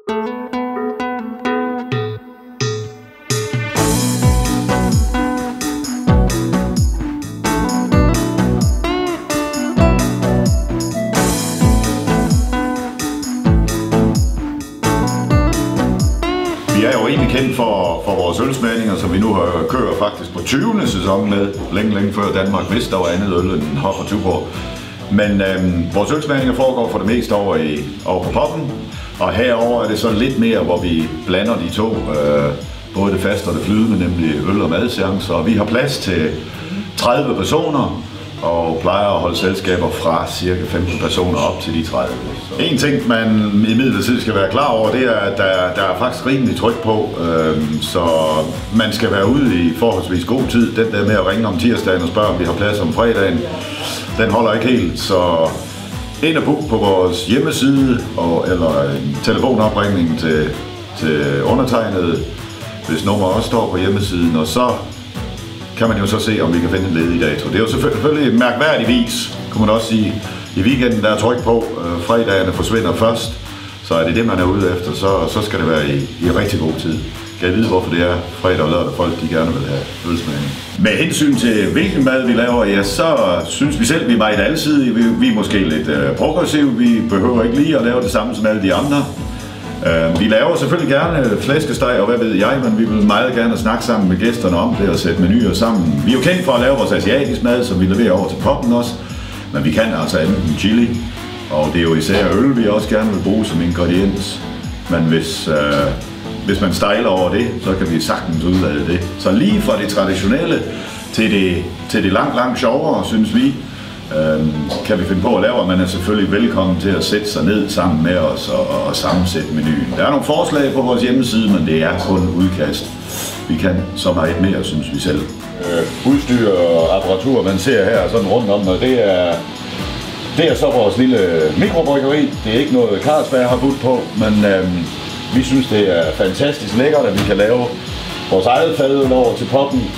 Vi er jo egentlig kendt for vores ølsmagninger, som vi nu kører faktisk på 20. sæson med, længe før Danmark vidste, der var andet øl end Hoff og Tuborg. Men vores ølsmagninger foregår for det meste over på poppen, og herover er det så lidt mere, hvor vi blander de to, både det faste og det flydende, nemlig øl og madseancer. Og vi har plads til 30 personer, og plejer at holde selskaber fra cirka 15 personer op til de 30. En ting, man imidlertid skal være klar over, det er, at der er faktisk rimelig tryk på, så man skal være ude i forholdsvis god tid. Den der med at ringe om tirsdagen og spørge, om vi har plads om fredagen, den holder ikke helt, så ind og book på vores hjemmeside, eller en telefonopringning til undertegnede, hvis nummer også står på hjemmesiden, og så kan man jo så se, om vi kan finde en ledig dato. Det er jo selvfølgelig mærkværdigvis, kunne man også sige. I weekenden der er tryk på, fredagerne forsvinder først, så er det det, man er ude efter, så skal det være i rigtig god tid. Kan jeg vide, hvorfor det er fredag og lørdag, folk de gerne vil have ølsmagning. Med hensyn til hvilken mad vi laver, ja, så synes vi selv, vi er meget alsidige. Vi er måske lidt progressive, vi behøver ikke lige at lave det samme som alle de andre. Vi laver selvfølgelig gerne flæskesteg og hvad ved jeg, men vi vil meget gerne snakke sammen med gæsterne om det og sætte menuer sammen. Vi er jo kendt for at lave vores asiatisk mad, som vi leverer over til poppen også, men vi kan altså andet end chili, og det er jo især øl, vi også gerne vil bruge som ingrediens. Men hvis man stejler over det, så kan vi sagtens udvælge det. Så lige fra det traditionelle til det langt sjovere, synes vi, kan vi finde på at lave, og man er selvfølgelig velkommen til at sætte sig ned sammen med os og sammensætte menuen. Der er nogle forslag på vores hjemmeside, men det er kun udkast. Vi kan så meget mere, synes vi selv. Udstyr og apparatur, man ser her sådan rundt om, og det er så vores lille mikrobryggeri. Det er ikke noget Carlsberg har budt på, men vi synes, det er fantastisk lækkert, at vi kan lave vores eget fadøl over til poppen.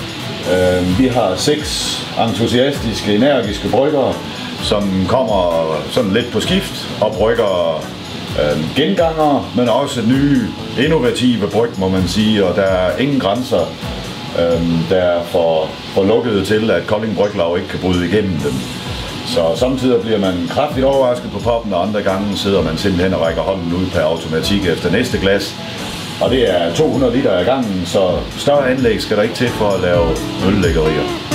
Vi har 6 entusiastiske, energiske bryggere, som kommer sådan lidt på skift og brygger gengangere, men også nye, innovative bryg, må man sige, og der er ingen grænser, der er for lukkede til, at Kolding Bryglaug ikke kan bryde igennem dem. Så samtidig bliver man kraftigt overrasket på poppen, og andre gange sidder man simpelthen og rækker hånden ud per automatik efter næste glas. Og det er 200 liter ad gangen, så større anlæg skal der ikke til for at lave øllækkerier.